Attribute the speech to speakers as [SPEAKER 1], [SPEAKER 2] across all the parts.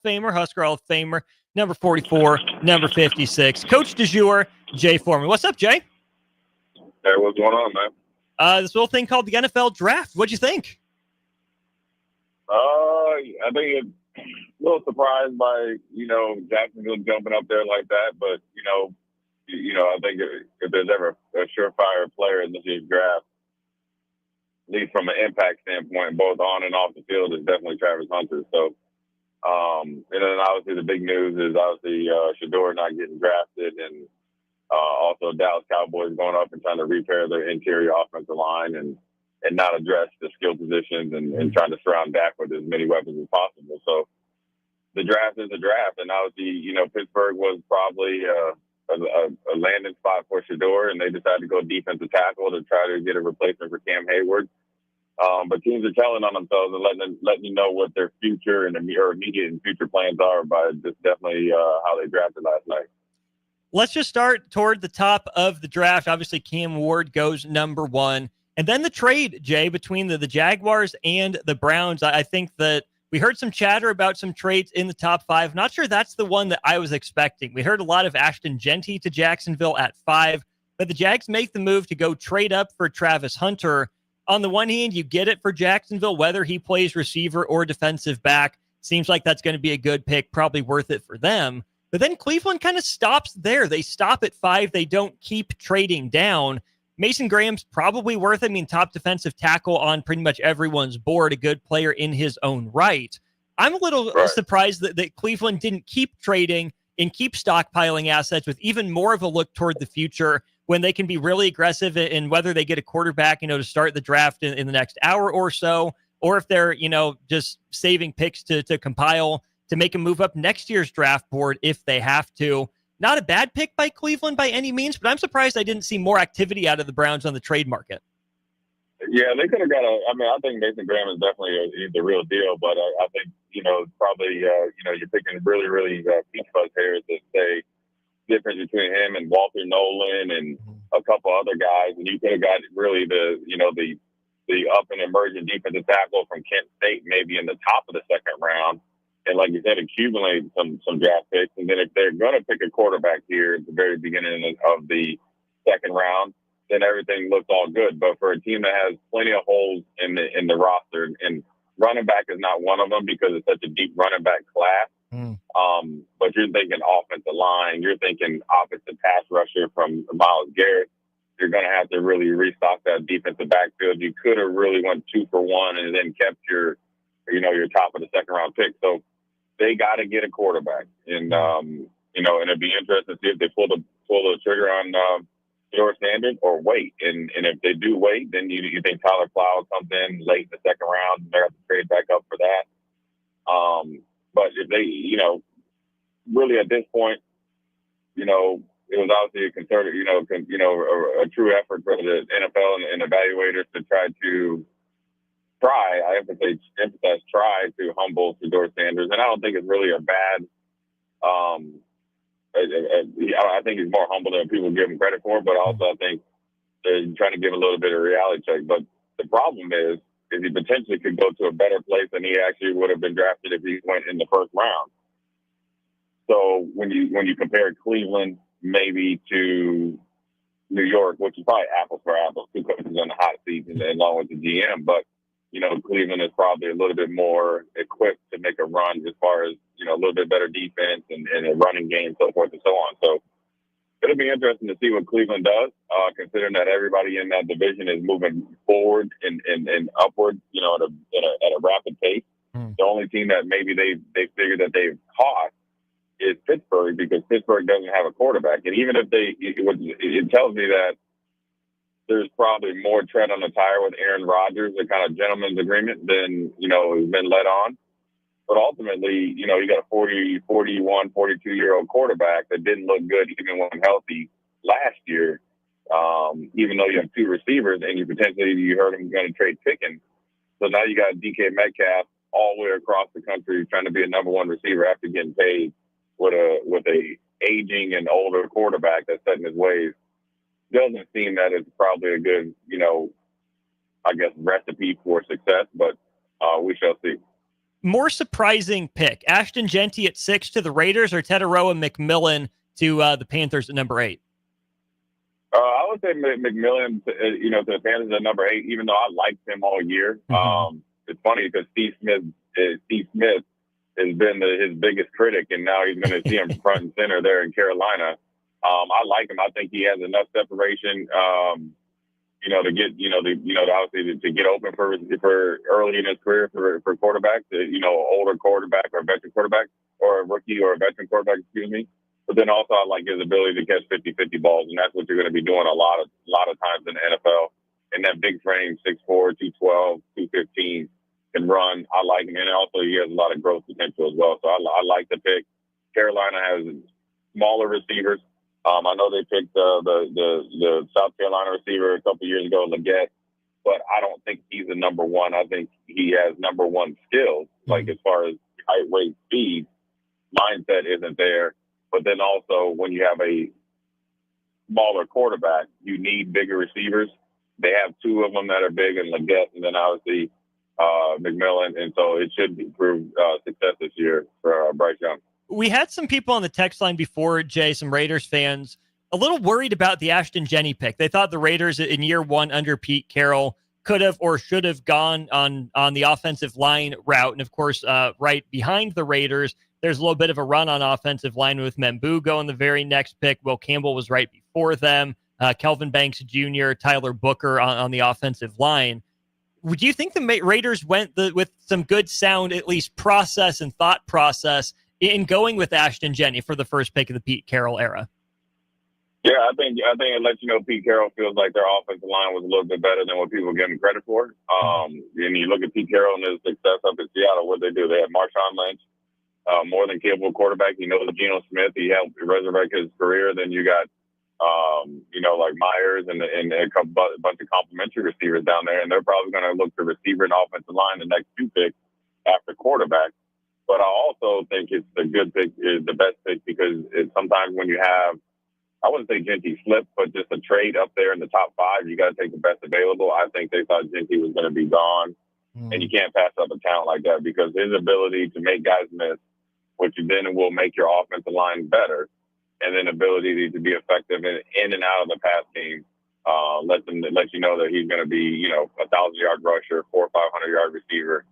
[SPEAKER 1] Famer, Husker Hall of Famer, number 44, number 56. Coach du jour, Jay Foreman. What's up, Jay?
[SPEAKER 2] Hey, what's going on, man?
[SPEAKER 1] This little thing called the NFL Draft. What'd you think?
[SPEAKER 2] I think it's a little surprised by, Jacksonville jumping up there like that. But, I think if there's ever a surefire player in this year's draft, at least from an impact standpoint, both on and off the field, is definitely Travis Hunter. So, and then obviously the big news is obviously Shedeur not getting drafted, and also Dallas Cowboys going up and trying to repair their interior offensive line and not address the skill positions and trying to surround Dak with as many weapons as possible. So the draft is a draft, and obviously, Pittsburgh was probably a landing spot for Shedeur, and they decided to go defensive tackle to try to get a replacement for Cam Hayward. But teams are telling on themselves and letting you know what their future and immediate and future plans are by just definitely how they drafted last night.
[SPEAKER 1] Let's just start toward the top of the draft. Obviously, Cam Ward goes number 1. And then the trade, Jay, between the Jaguars and the Browns. I think that we heard some chatter about some trades in the top 5. Not sure that's the one that I was expecting. We heard a lot of Ashton Genty to Jacksonville at 5, but the Jags make the move to go trade up for Travis Hunter. On the one hand, you get it for Jacksonville, whether he plays receiver or defensive back. Seems like that's going to be a good pick, probably worth it for them. But then Cleveland kind of stops there. They stop at 5. They don't keep trading down. Mason Graham's probably worth it. I mean, top defensive tackle on pretty much everyone's board, a good player in his own right. I'm a little surprised that Cleveland didn't keep trading and keep stockpiling assets with even more of a look toward the future when they can be really aggressive in whether they get a quarterback, to start the draft in the next hour or so, or if they're, just saving picks to compile to make a move up next year's draft board if they have to. Not a bad pick by Cleveland by any means, but I'm surprised I didn't see more activity out of the Browns on the trade market.
[SPEAKER 2] Yeah, they could have got I think Mason Graham is definitely the real deal, but I think, probably, you're picking really, really peach fuzz hairs that say difference between him and Walter Nolan and a couple other guys. And you could have got really the up and emerging defensive tackle from Kent State, maybe in the top of the second round. And like you said, accumulate some draft picks. And then if they're going to pick a quarterback here at the very beginning of the second round, then everything looks all good. But for a team that has plenty of holes in the roster, and running back is not one of them because it's such a deep running back class. But you're thinking offensive line, you're thinking offensive pass rusher from Myles Garrett. You're going to have to really restock that defensive backfield. You could have really went 2 for 1 and then kept your top of the second round pick. So they got to get a quarterback, and and it'd be interesting to see if they pull the trigger on George Sanders or wait. And if they do wait, then you think Tyler Plow comes in late in the second round, and they have to trade back up for that. But if they, really at this point, it was obviously a concerted, a true effort for the NFL and evaluators to I emphasize try to humble George Sanders. And I don't think it's really a bad, I think he's more humble than people give him credit for, but also I think they're trying to give a little bit of reality check. But the problem is he potentially could go to a better place than he actually would have been drafted if he went in the first round. So when you compare Cleveland maybe to New York, which is probably apples for apples, 2 coaches on the hot seat and along with the GM, but Cleveland is probably a little bit more equipped to make a run as far as, a little bit better defense and a running game, so forth and so on. So it'll be interesting to see what Cleveland does, considering that everybody in that division is moving forward and upward, at a rapid pace. The only team that maybe they figured that they've caught is Pittsburgh, because Pittsburgh doesn't have a quarterback. And even if it tells me that there's probably more tread on the tire with Aaron Rodgers, a kind of gentleman's agreement than, has been let on. But ultimately, you got a 40, 41, 42-year-old quarterback that didn't look good even when healthy last year, even though you have 2 receivers and you heard him going to trade Pickens. So now you got DK Metcalf all the way across the country trying to be a number 1 receiver after getting paid with a aging and older quarterback that's set in his ways. Doesn't seem that it's probably a good, recipe for success, but we shall see.
[SPEAKER 1] More surprising pick, Ashton Jeanty at 6 to the Raiders or Teteroa McMillan to the Panthers at number 8?
[SPEAKER 2] I would say McMillan, to the Panthers at number 8, even though I liked him all year.
[SPEAKER 1] Mm-hmm.
[SPEAKER 2] It's funny because Steve Smith has been his biggest critic, and now he's going to see him front and center there in Carolina. I like him. I think he has enough separation, to get, obviously to get open for early in his career for quarterbacks, older quarterback or veteran quarterback or a rookie or a veteran quarterback, excuse me. But then also I like his ability to catch 50-50 balls, and that's what you're going to be doing a lot of times in the NFL. In that big frame, 6'4", 212, 215, can run. I like him, and also he has a lot of growth potential as well. So I like the pick. Carolina has smaller receivers. I know they picked the South Carolina receiver a couple years ago, Leggett, but I don't think he's the number one. I think he has number one skills, like as far as height, weight, speed. Mindset isn't there. But then also when you have a smaller quarterback, you need bigger receivers. They have two of them that are big, and Leggett, and then obviously McMillan, and so it should prove success this year for Bryce Young.
[SPEAKER 1] We had some people on the text line before, Jay, some Raiders fans, a little worried about the Ashton Jeanty pick. They thought the Raiders in year one under Pete Carroll could have or should have gone on the offensive line route. And of course, right behind the Raiders, there's a little bit of a run on offensive line with Membu going the very next pick. Will Campbell was right before them. Kelvin Banks Jr., Tyler Booker on the offensive line. Would you think the Raiders went with some good sound, at least process and thought process in going with Ashton Jeanty for the first pick of the Pete Carroll era?
[SPEAKER 2] Yeah, I think it lets you know Pete Carroll feels like their offensive line was a little bit better than what people give him credit for. And you look at Pete Carroll and his success up in Seattle, what they do? They had Marshawn Lynch, more than capable quarterback. He knows Geno Smith. He helped resurrect his career. Then you got, like Myers and a bunch of complimentary receivers down there, and they're probably going to look to receiver and offensive line the next two picks after quarterback. But I also think it's the good pick is the best pick because sometimes when you have, I wouldn't say Jeanty flip, but just a trade up there in the top 5, you got to take the best available. I think they thought Jeanty was going to be gone, and you can't pass up a talent like that because his ability to make guys miss, which then will make your offensive line better, and then ability to be effective in and out of the pass game, let you know that he's going to be, a 1,000-yard rusher, 400 or 500-yard receiver,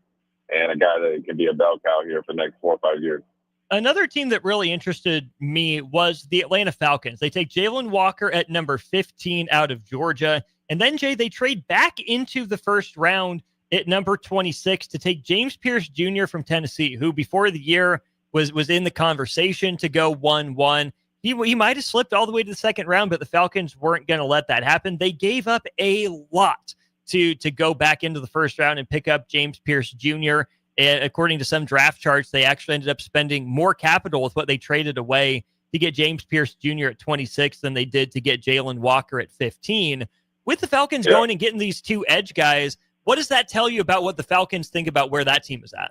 [SPEAKER 2] and a guy that can be a bell cow here for the next 4 or 5 years.
[SPEAKER 1] Another team that really interested me was the Atlanta Falcons. They take Jalen Walker at number 15 out of Georgia. And then, Jay, they trade back into the first round at number 26 to take James Pierce Jr. from Tennessee, who before the year was in the conversation to go 1-1. He might have slipped all the way to the second round, but the Falcons weren't going to let that happen. They gave up a lot to go back into the first round and pick up James Pierce Jr. And according to some draft charts, they actually ended up spending more capital with what they traded away to get James Pierce Jr. at 26 than they did to get Jalen Walker at 15. With the Falcons going and getting these two edge guys, what does that tell you about what the Falcons think about where that team is at?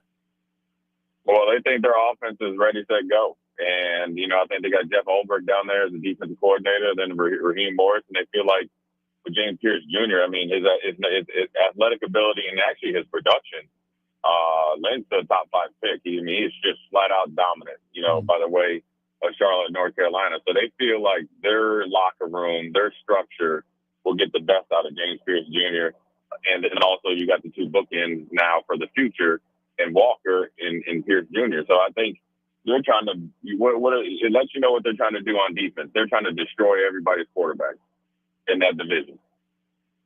[SPEAKER 2] Well, they think their offense is ready, set, go. And, I think they got Jeff Olberg down there as the defensive coordinator, then Raheem Morris, and they feel like with James Pierce Jr., his athletic ability and actually his production lends to a top 5 pick. He's just flat out dominant, by the way of Charlotte, North Carolina. So they feel like their locker room, their structure will get the best out of James Pierce Jr. And then also you got the two bookends now for the future and Walker and Pierce Jr. So I think they're trying to, it lets you know what they're trying to do on defense. They're trying to destroy everybody's quarterback in that division.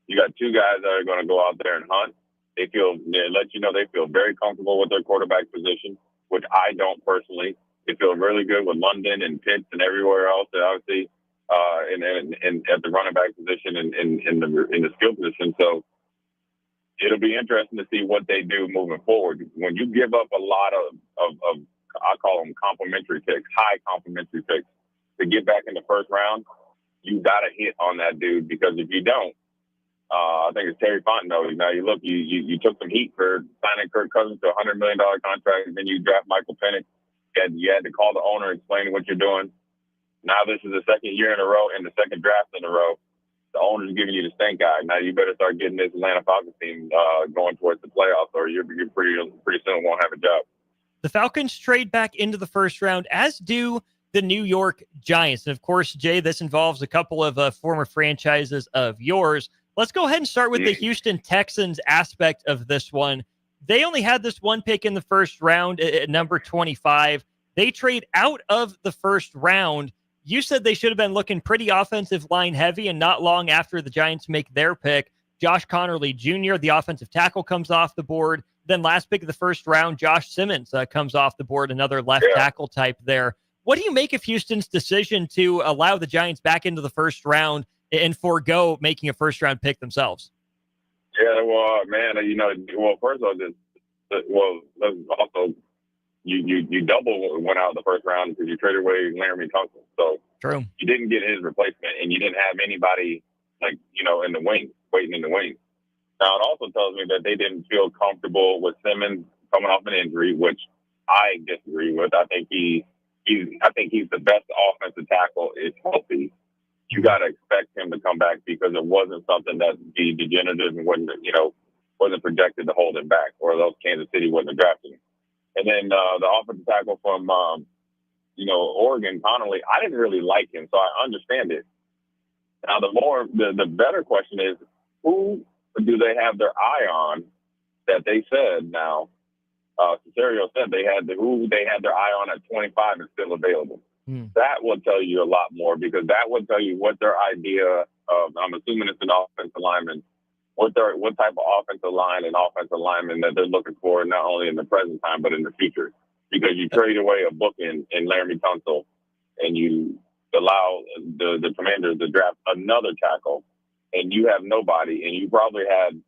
[SPEAKER 2] You got two guys that are going to go out there and hunt. They let you know they feel very comfortable with their quarterback position, which I don't personally. They feel really good with London and Pitts and everywhere else, obviously, and at the running back position and in the skill position. So it'll be interesting to see what they do moving forward. When you give up a lot of I call them complimentary picks, high complimentary picks, to get back in the first round, you got to hit on that dude because if you don't, I think it's Terry Fontenot. Now you look, you took some heat for signing Kirk Cousins to a $100 million contract, and then you draft Michael Penix. You had to call the owner and explain what you're doing. Now this is the second year in a row and the second draft in a row. The owner's giving you the stink eye. Now you better start getting this Atlanta Falcons team going towards the playoffs, or you're pretty soon won't have a job.
[SPEAKER 1] The Falcons trade back into the first round, as do the New York Giants. And of course, Jay, this involves a couple of former franchises of yours. Let's go ahead and start with the Houston Texans aspect of this one. They only had this one pick in the first round at number 25. They trade out of the first round. You said they should have been looking pretty offensive line heavy, and not long after the Giants make their pick, Josh Connerly Jr., the offensive tackle, comes off the board. Then last pick of the first round, Josh Simmons comes off the board, another left tackle type there. What do you make of Houston's decision to allow the Giants back into the first round and forego making a first-round pick themselves?
[SPEAKER 2] Yeah, well, man, first of all, let's also you double went out in the first round because you traded away Laramie Tunsil. So
[SPEAKER 1] true,
[SPEAKER 2] you didn't get his replacement, and you didn't have anybody in the wings, waiting in the wings. Now it also tells me that they didn't feel comfortable with Simmons coming off an injury, which I disagree with. I think he's the best offensive tackle is healthy. You got to expect him to come back because it wasn't something that the degenerative and wasn't projected to hold him back, or else Kansas City wouldn't have drafted him. And then the offensive tackle from Oregon, Connolly, I didn't really like him, so I understand it. Now the better question is, who do they have their eye on that they said now? Cesario said who they had their eye on at 25 is still available. That will tell you a lot more, because that will tell you what their idea of, I'm assuming it's an offensive lineman, what type of offensive line and offensive lineman that they're looking for, not only in the present time, but in the future. Because you trade away a book in Laramie Tunsil, and you allow the Commanders to draft another tackle, and you have nobody, and you probably had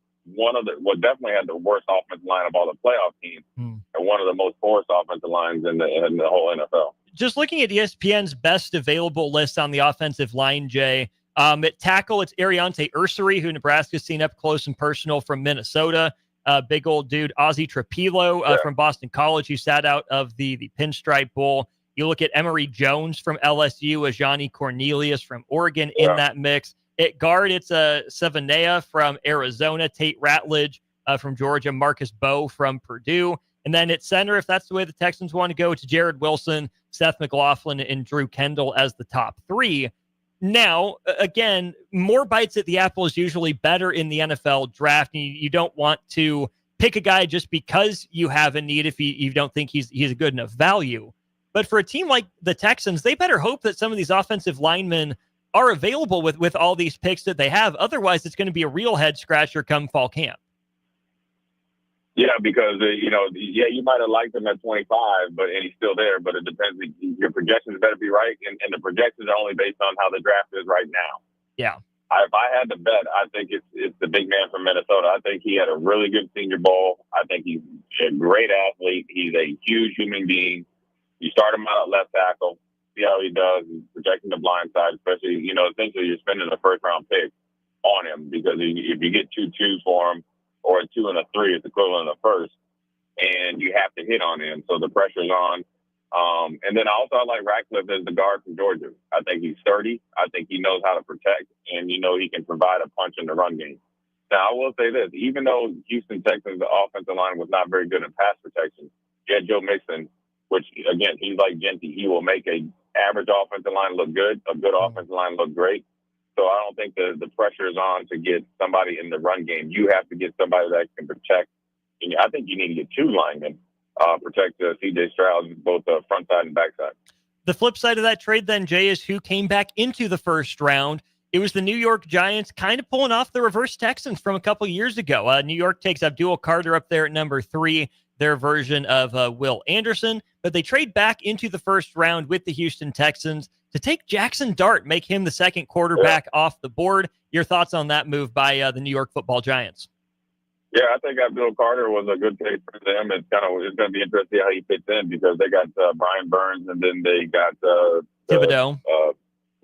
[SPEAKER 2] definitely had the worst offensive line of all the playoff teams, and one of the most porous offensive lines in the whole NFL.
[SPEAKER 1] Just looking at ESPN's best available list on the offensive line, Jay, at tackle, it's Ariante Ursary, who Nebraska's seen up close and personal from Minnesota. Big old dude, Ozzie Trapilo from Boston College, who sat out of the Pinstripe Bowl. You look at Emory Jones from LSU, Ajani Cornelius from Oregon in that mix. At guard, it's Savanea from Arizona, Tate Ratledge from Georgia, Marcus Bowe from Purdue. And then at center, if that's the way the Texans want to go, it's Jared Wilson, Seth McLaughlin, and Drew Kendall as the top three. Now, again, more bites at the apple is usually better in the NFL draft. You don't want to pick a guy just because you have a need if you don't think he's a good enough value. But for a team like the Texans, they better hope that some of these offensive linemen are available with all these picks that they have. Otherwise, it's going to be a real head scratcher come fall camp.
[SPEAKER 2] Yeah, because, you might have liked him at 25, and he's still there, but it depends. Your projections better be right, and the projections are only based on how the draft is right now.
[SPEAKER 1] Yeah.
[SPEAKER 2] If I had to bet, I think it's the big man from Minnesota. I think he had a really good Senior Bowl. I think he's a great athlete. He's a huge human being. You start him out at left tackle, see how he does. He's protecting the blind side, especially, essentially you're spending a first-round pick on him, because if you get 2-2 for him, or a 2 and a 3, it's equivalent of first, and you have to hit on him, so the pressure's on. And then I like Ratcliffe as the guard from Georgia. I think he's sturdy. I think he knows how to protect, and he can provide a punch in the run game. Now, I will say this: even though Houston Texans' offensive line was not very good in pass protection, you had Joe Mixon, which again, he's like Genty. He will make a average offensive line look good, a good offensive line look great. So I don't think the pressure is on to get somebody in the run game. You have to get somebody that can protect. And I think you need to get 2 linemen protect C.J. Stroud, both front side and back side.
[SPEAKER 1] The flip side of that trade then, Jay, is who came back into the first round. It was the New York Giants, kind of pulling off the reverse Texans from a couple years ago. New York takes Abdul Carter up there at number 3, their version of Will Anderson. But they trade back into the first round with the Houston Texans to take Jackson Dart, make him the second quarterback off the board. Your thoughts on that move by the New York Football Giants?
[SPEAKER 2] Yeah, I think Abdul Carter was a good pick for them. It's going to be interesting how he fits in, because they got Brian Burns, and then they got
[SPEAKER 1] Thibodeau.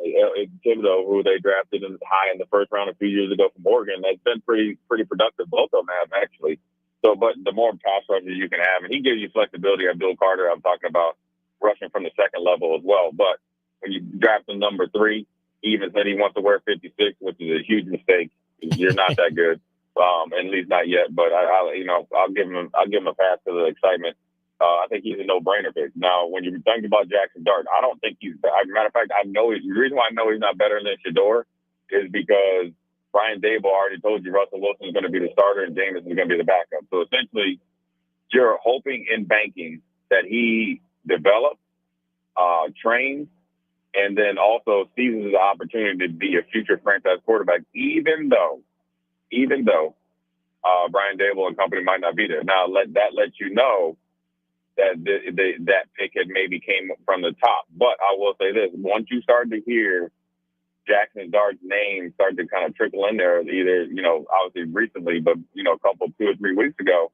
[SPEAKER 2] Thibodeau, who they drafted high in the first round a few years ago from Oregon. That's been pretty productive. Both of them have, actually. So, but the more pass rushers you can have, and he gives you flexibility. Abdul Carter, I'm talking about rushing from the second level as well. But when you draft him number 3, he even said he wants to wear 56, which is a huge mistake. You're not that good, at least not yet. But I'll give him a pass to the excitement. I think he's a no-brainer pick. Now, when you think about Jackson Dart, I don't think he's. As a matter of fact, the reason why I know he's not better than Shedeur is because Brian Dable already told you Russell Wilson is going to be the starter and Jameis is going to be the backup. So essentially, you're hoping in banking that he develops, trains, and then also seizes the opportunity to be a future franchise quarterback, even though Brian Dable and company might not be there. Now, let you know that that pick had maybe came from the top. But I will say this: once you start to hear Jackson Dart's name start to kind of trickle in there, either obviously recently, but a couple 2 or 3 weeks ago,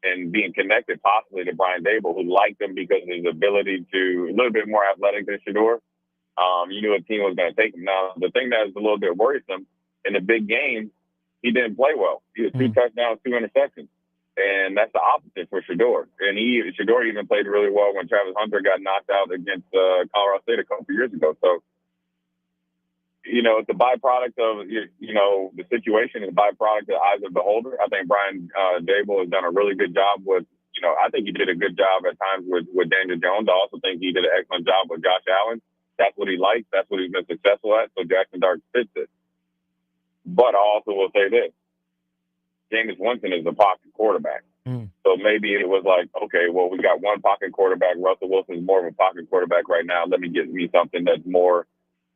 [SPEAKER 2] and being connected possibly to Brian Dable, who liked him because of his ability to a little bit more athletic than Shedeur. You knew a team was going to take him. Now, the thing that is a little bit worrisome in the big game, he didn't play well. He had 2 touchdowns, 2 interceptions. And that's the opposite for Shedeur. And Shedeur even played really well when Travis Hunter got knocked out against Colorado State a couple of years ago. So, it's a byproduct of, the situation is a byproduct of the eyes of the beholder. I think Brian Dable has done a really good job with, I think he did a good job at times with Daniel Jones. I also think he did an excellent job with Josh Allen. That's what he likes. That's what he's been successful at. So Jackson Dart fits it. But I also will say this. Jameis Winston is a pocket quarterback. So maybe it was like, okay, well, we got one pocket quarterback. Russell Wilson is more of a pocket quarterback right now. Let me get me something that's more,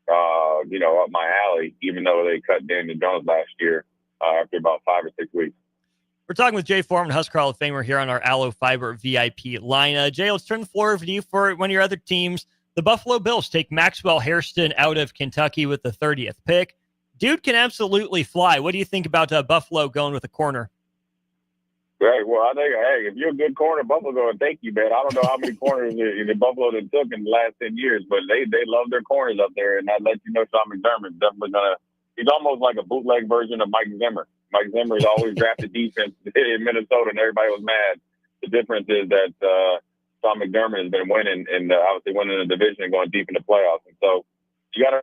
[SPEAKER 2] up my alley, even though they cut Daniel Jones last year after about 5 or 6 weeks.
[SPEAKER 1] We're talking with Jay Foreman, Husker Hall of Famer, here on our Allo Fiber VIP line. Jay, let's turn the floor over to you for one of your other teams. The Buffalo Bills take Maxwell Hairston out of Kentucky with the 30th pick. Dude can absolutely fly. What do you think about Buffalo going with a corner?
[SPEAKER 2] Right. Well, I think, hey, if you're a good corner, Buffalo going to thank you, man. I don't know how many corners in Buffalo they took in the last 10 years, but they love their corners up there. And that lets you know Sean McDermott's definitely going to – he's almost like a bootleg version of Mike Zimmer. Mike Zimmer has always drafted defense in Minnesota, and everybody was mad. The difference is that Sean McDermott has been winning and obviously winning the division and going deep in the playoffs. And so you got to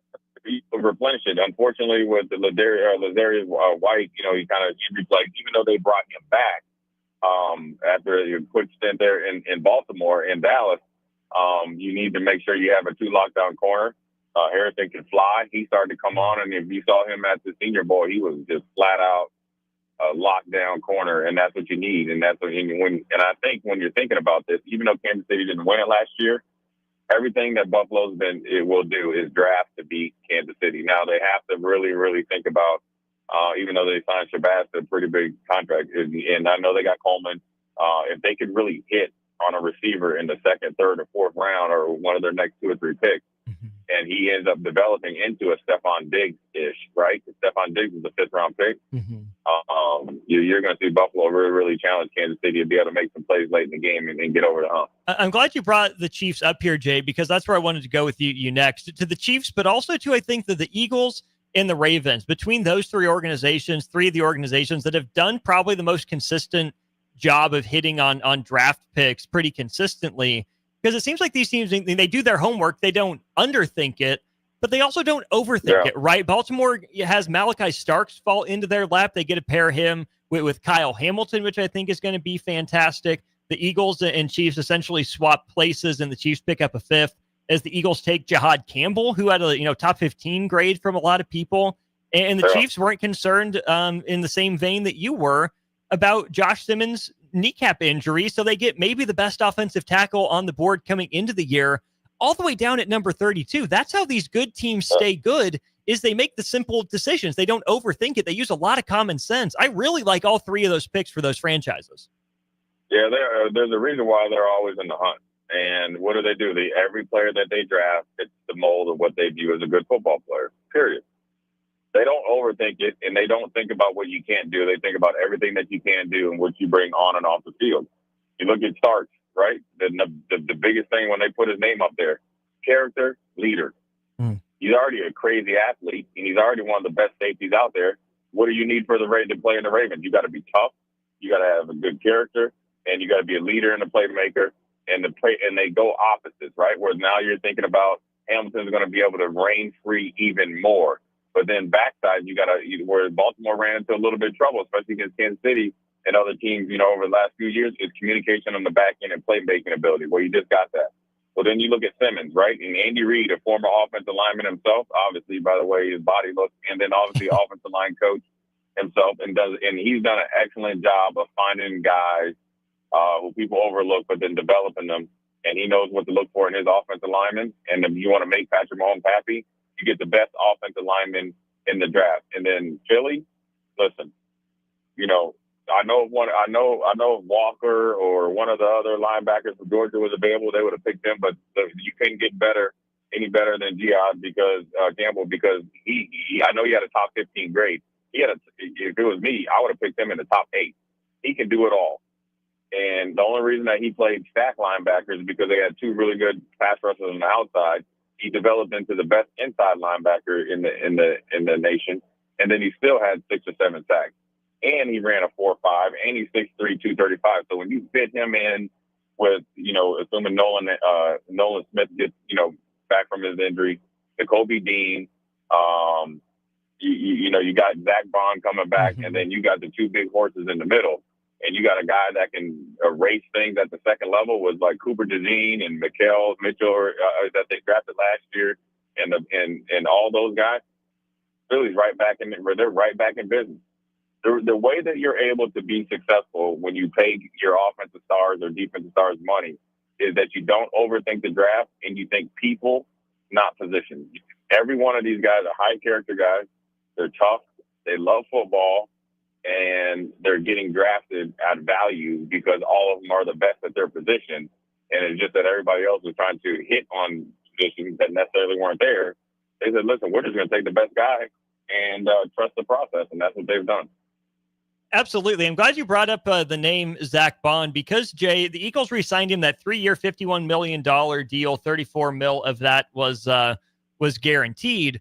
[SPEAKER 2] replenish it. Unfortunately, with the Lazarius White, he kind of injury plagued, even though they brought him back after a quick stint there in Baltimore, in Dallas. You need to make sure you have a 2 lockdown corner. Harrison can fly. He started to come on, and if you saw him at the Senior Bowl, he was just flat out a lockdown corner, and that's what you need. And that's what and I think when you're thinking about this, even though Kansas City didn't win it last year, everything that Buffalo's will do is draft to beat Kansas City. Now they have to really, really think about, even though they signed Shabazz to a pretty big contract, and I know they got Coleman, if they could really hit on a receiver in the 2nd, 3rd, or 4th round, or one of their next 2 or 3 picks, and he ends up developing into a Stephon Diggs-ish, right? Stephon Diggs is a 5th-round pick. You're going to see Buffalo really, really challenge Kansas City to be able to make some plays late in the game and get over the hump.
[SPEAKER 1] I'm glad you brought the Chiefs up here, Jay, because that's where I wanted to go with you next. To the Chiefs, but also to, I think, the Eagles and the Ravens. Between those 3 organizations, 3 of the organizations that have done probably the most consistent job of hitting on draft picks pretty consistently, because it seems like these teams, they do their homework. They don't underthink it, but they also don't overthink it, right? Baltimore has Malachi Starks fall into their lap. They get to pair him with Kyle Hamilton, which I think is going to be fantastic. The Eagles and Chiefs essentially swap places, and the Chiefs pick up a 5th as the Eagles take Jahad Campbell, who had a top 15 grade from a lot of people. And the Chiefs weren't concerned in the same vein that you were about Josh Simmons' kneecap injury. So they get maybe the best offensive tackle on the board coming into the year, all the way down at number 32. That's how these good teams stay good, is they make the simple decisions. They don't overthink it. They use a lot of common sense. I really like all 3 of those picks for those franchises.
[SPEAKER 2] Yeah, there's a reason why they're always in the hunt. And what do? Every player that they draft fits the mold of what they view as a good football player, period. They don't overthink it, and they don't think about what you can't do. They think about everything that you can do and what you bring on and off the field. You look at Starks, right? The biggest thing when they put his name up there, character, leader. He's already a crazy athlete, and he's already one of the best safeties out there. What do you need for the Ravens to play in the Ravens? You got to be tough. You got to have a good character, and you got to be a leader and a playmaker. And they go opposites, right? Where now you're thinking about Hamilton's going to be able to reign free even more. But then backside, where Baltimore ran into a little bit of trouble, especially against Kansas City, and other teams, over the last few years is communication on the back end and playmaking ability, where you just got that. Well, then you look at Simmons, right? And Andy Reid, a former offensive lineman himself, obviously, by the way, his body looks, and then obviously offensive line coach himself, and he's done an excellent job of finding guys who people overlook, but then developing them. And he knows what to look for in his offensive linemen. And if you want to make Patrick Mahomes happy, you get the best offensive lineman in the draft. And then Philly, listen, I know if Walker or one of the other linebackers from Georgia was available, they would have picked him. But you couldn't get any better than Jihad because Campbell, because I know he had a top 15 grade. If it was me, I would have picked him in the top 8. He can do it all. And the only reason that he played stack linebackers is because they had 2 really good pass rushers on the outside. He developed into the best inside linebacker in the nation, and then he still had 6 or 7 sacks. And he ran a 4.5, and he's 6'3", 235. So when you fit him in with, assuming Nolan Smith gets, back from his injury, Nakobe Dean, you got Zach Bond coming back, and then you got the 2 big horses in the middle. And you got a guy that can erase things at the second level with like Cooper DeJean and Mikael Mitchell that they drafted last year, and all those guys. Philly's right back in. They're right back in business. The way that you're able to be successful when you pay your offensive stars or defensive stars money is that you don't overthink the draft and you think people, not positions. Every one of these guys are high character guys. They're tough. They love football. And they're getting drafted at value because all of them are the best at their position. And it's just that everybody else was trying to hit on positions that necessarily weren't there. They said, listen, we're just going to take the best guy and trust the process. And that's what they've done.
[SPEAKER 1] Absolutely. I'm glad you brought up the name Zach Bond because, Jay, the Eagles re-signed him that 3-year, $51 million deal. 34 mil of that was guaranteed.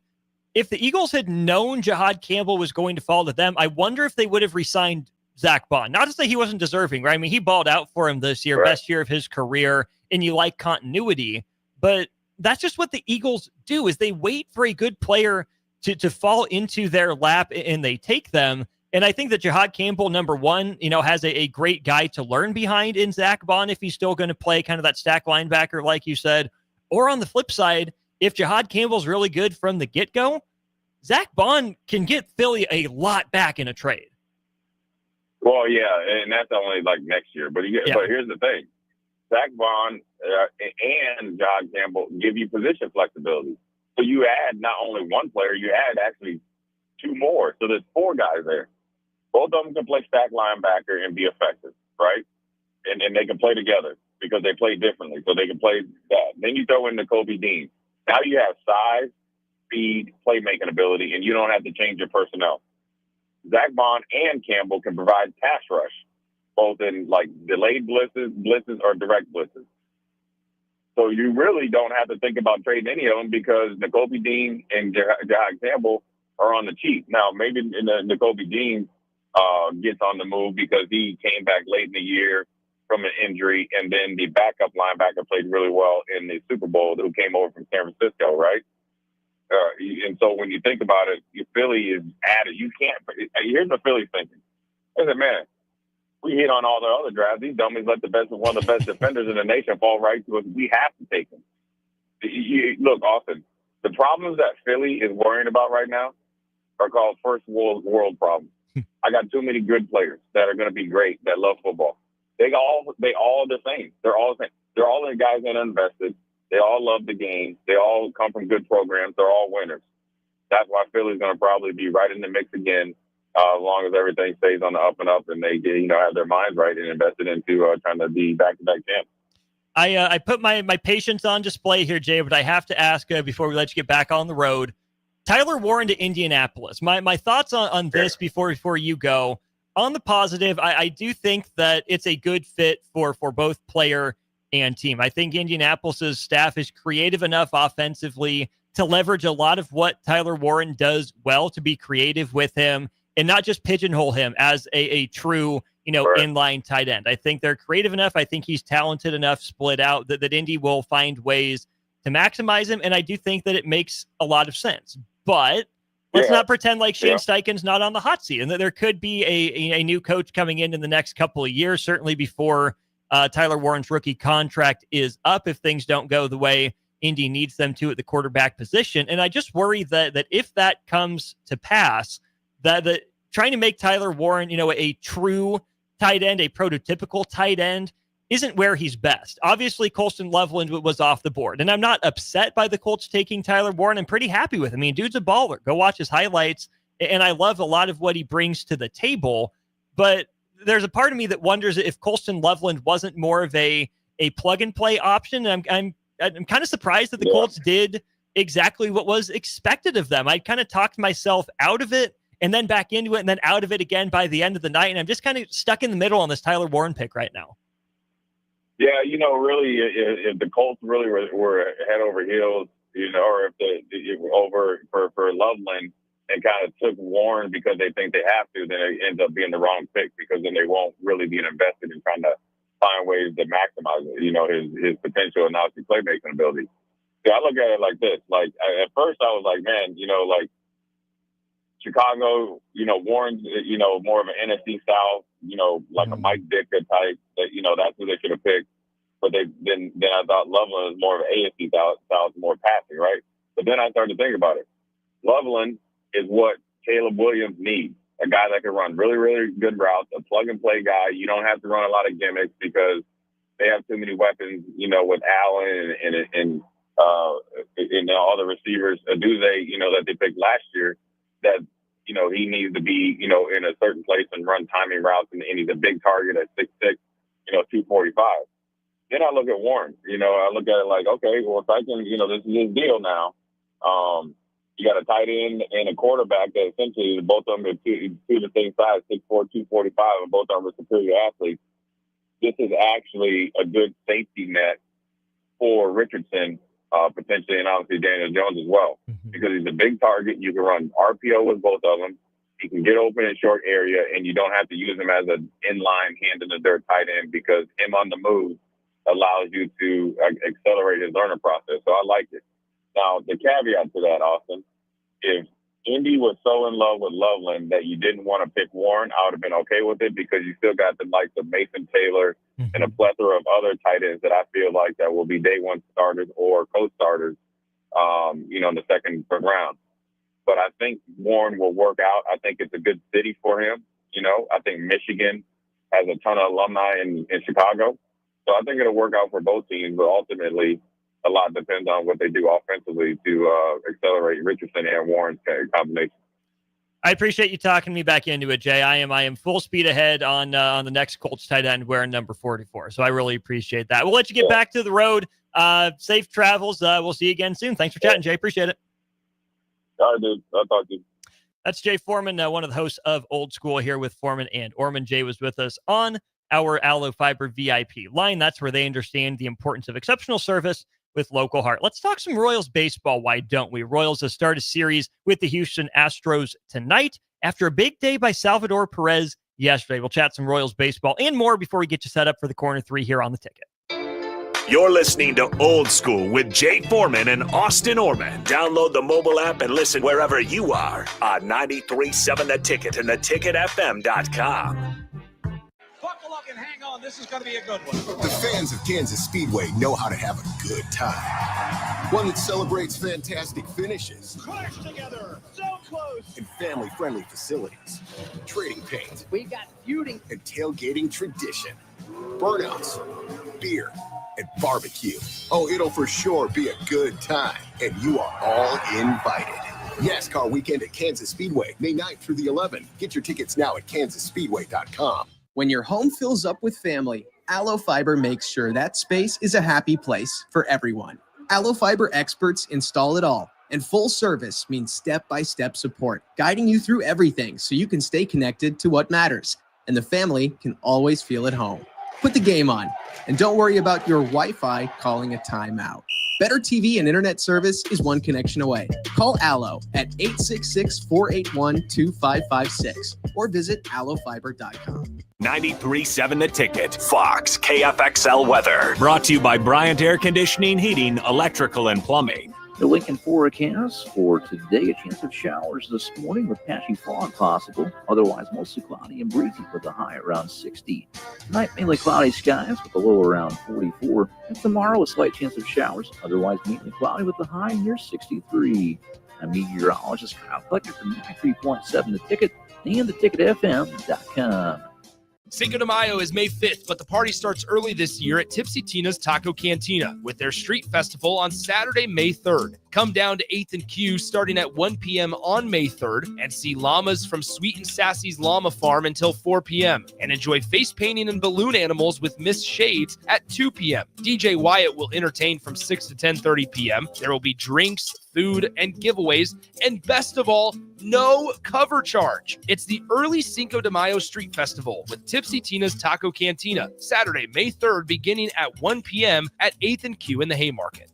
[SPEAKER 1] If the Eagles had known Jihad Campbell was going to fall to them, I wonder if they would have re-signed Zach Bond. Not to say he wasn't deserving, right? I mean, he balled out for him this year, best year of his career, and you like continuity. But that's just what the Eagles do, is they wait for a good player to fall into their lap, and they take them. And I think that Jihad Campbell, number one, has a great guy to learn behind in Zach Bond if he's still going to play kind of that stack linebacker, like you said. Or on the flip side, if Jihad Campbell's really good from the get-go, Zach Bond can get Philly a lot back in a trade.
[SPEAKER 2] Well, yeah, and that's only like next year. But here's the thing. Zach Bond and Jihad Campbell give you position flexibility. So you add not only one player, you add actually 2 more. So there's 4 guys there. Both of them can play stack linebacker and be effective, right? And they can play together because they play differently. So they can play that. Then you throw in Nakobe Dean. Now you have size, speed, playmaking ability, and you don't have to change your personnel. Zach Bond and Campbell can provide pass rush, both in like delayed blitzes or direct blitzes. So you really don't have to think about trading any of them because Nakobe Dean and Jihad Campbell are on the cheap. Now, maybe Nakobe Dean gets on the move because he came back late in the year from an injury, and then the backup linebacker played really well in the Super Bowl who came over from San Francisco, right? And so when you think about it, Philly is added. You can't. Here's what Philly's thinking. They said, man, we hit on all the other drafts. These dummies let one of the best defenders in the nation fall right to us. We have to take him. Look, Austin, the problems that Philly is worrying about right now are called first world problems. I got too many good players that are going to be great that love football. They all are the same. They're all the same. They're all the guys that are invested. They all love the game. They all come from good programs. They're all winners. That's why Philly's going to probably be right in the mix again, as long as everything stays on the up and up and they have their minds right and invested into trying to be back-to-back champs.
[SPEAKER 1] I put my patience on display here, Jay, but I have to ask before we let you get back on the road. Tyler Warren to Indianapolis. My thoughts on this before you go. On the positive, I do think that it's a good fit for both player and team. I think Indianapolis's staff is creative enough offensively to leverage a lot of what Tyler Warren does well, to be creative with him and not just pigeonhole him as a true, inline tight end. I think they're creative enough. I think he's talented enough, split out, that Indy will find ways to maximize him. And I do think that it makes a lot of sense. But let's not pretend like Shane Steichen's not on the hot seat, and that there could be a new coach coming in the next couple of years, certainly before Tyler Warren's rookie contract is up, if things don't go the way Indy needs them to at the quarterback position. And I just worry that if that comes to pass, that trying to make Tyler Warren, a true tight end, a prototypical tight end, isn't where he's best. Obviously, Colston Loveland was off the board, and I'm not upset by the Colts taking Tyler Warren. I'm pretty happy with him. I mean, dude's a baller. Go watch his highlights, and I love a lot of what he brings to the table. But there's a part of me that wonders if Colston Loveland wasn't more of a plug-and-play option. And I'm kind of surprised that the Colts did exactly what was expected of them. I kind of talked myself out of it and then back into it and then out of it again by the end of the night, and I'm just kind of stuck in the middle on this Tyler Warren pick right now.
[SPEAKER 2] Yeah, really, if the Colts really were head over heels, or if they over for Loveland and kind of took Warren because they think they have to, then it ends up being the wrong pick, because then they won't really be invested in trying to find ways to maximize it, his potential and obviously playmaking ability. So I look at it like this. Like, at first I was like, man, like Chicago, Warren's, more of an NFC South, like a Mike Ditka type, that, that's who they should have picked. But then I thought Loveland was more of an AFC South, more passing, right? But then I started to think about it. Loveland is what Caleb Williams needs. A guy that can run really, really good routes, a plug-and-play guy. You don't have to run a lot of gimmicks because they have too many weapons, with Allen and all the receivers. Aduze, that they picked last year, that, he needs to be, in a certain place and run timing routes, and he's a big target at 6'6", 245. Then I look at Warren, I look at it like, okay, well, if I can, this is his deal now. You got a tight end and a quarterback that essentially both of them are two the same size, 6'4", 245, and both of them are superior athletes. This is actually a good safety net for Richardson, potentially, and obviously Daniel Jones as well, because he's a big target. You can run RPO with both of them. He can get open in short area, and you don't have to use him as an inline hand in the dirt tight end, because him on the move allows you to accelerate his learning process. So I like it. Now, the caveat to that, Austin, if Indy was so in love with Loveland that you didn't want to pick Warren, I would have been okay with it, because you still got the likes of Mason Taylor and a plethora of other tight ends that I feel like that will be day one starters or co-starters, in the second round. But I think Warren will work out. I think it's a good city for him. I think Michigan has a ton of alumni in Chicago. So I think it'll work out for both teams, but ultimately a lot depends on what they do offensively to accelerate Richardson and Warren's combination.
[SPEAKER 1] I appreciate you talking me back into it, Jay. I am full speed ahead on the next Colts tight end wearing number 44. So I really appreciate that. We'll let you get back to the road. Safe travels. We'll see you again soon. Thanks for chatting, Jay. Appreciate it.
[SPEAKER 2] All right, dude. I'll talk to you.
[SPEAKER 1] That's Jay Foreman, one of the hosts of Old School here with Foreman and Orman. Jay was with us on our Allo Fiber VIP line. That's where they understand the importance of exceptional service with local heart. Let's talk some Royals baseball. Why don't we? Royals have started a series with the Houston Astros tonight after a big day by Salvador Perez yesterday. We'll chat some Royals baseball and more before we get you set up for the corner three here on The Ticket.
[SPEAKER 3] You're listening to Old School with Jay Foreman and Austin Orman. Download the mobile app and listen wherever you are on 93.7 The Ticket and theticketfm.com.
[SPEAKER 4] Buckle up and hang on. This is going to be a good one.
[SPEAKER 5] The fans of Kansas Speedway know how to have a good time. One that celebrates fantastic finishes.
[SPEAKER 4] Cars together, so close.
[SPEAKER 5] And family-friendly facilities. Trading paint.
[SPEAKER 4] We've got feuding.
[SPEAKER 5] And tailgating tradition. Burnouts. Beer. And barbecue. Oh, it'll for sure be a good time. And you are all invited. NASCAR weekend at Kansas Speedway, May 9th through the 11th. Get your tickets now at kansasspeedway.com.
[SPEAKER 6] When your home fills up with family, Allo Fiber makes sure that space is a happy place for everyone. Allo Fiber experts install it all, and full service means step-by-step support, guiding you through everything so you can stay connected to what matters, and the family can always feel at home. Put the game on, and don't worry about your Wi-Fi calling a timeout. Better TV and internet service is one connection away. Call Allo at 866-481-2556 or visit allofiber.com.
[SPEAKER 3] 93.7 The Ticket, Fox, KFXL weather. Brought to you by Bryant Air Conditioning, Heating, Electrical, and Plumbing.
[SPEAKER 7] The Lincoln forecast for today, a chance of showers this morning with patchy fog possible. Otherwise, mostly cloudy and breezy with a high around 60. Tonight, mainly cloudy skies with a low around 44. And tomorrow, a slight chance of showers. Otherwise, mainly cloudy with a high near 63. I'm meteorologist Kyle Fletcher from 93.7 The Ticket and theticketfm.com.
[SPEAKER 8] Cinco de Mayo is May 5th, but the party starts early this year at Tipsy Tina's Taco Cantina with their street festival on Saturday, May 3rd. Come down to 8th and Q starting at 1 p.m. on May 3rd and see llamas from Sweet and Sassy's Llama Farm until 4 p.m. and enjoy face painting and balloon animals with Miss Shades at 2 p.m. DJ Wyatt will entertain from 6 to 10:30 p.m. There will be drinks, food, and giveaways, and best of all, no cover charge. It's the early Cinco de Mayo Street Festival with Tipsy Tina's Taco Cantina, Saturday, May 3rd, beginning at 1 p.m. at 8th and Q in the Haymarket.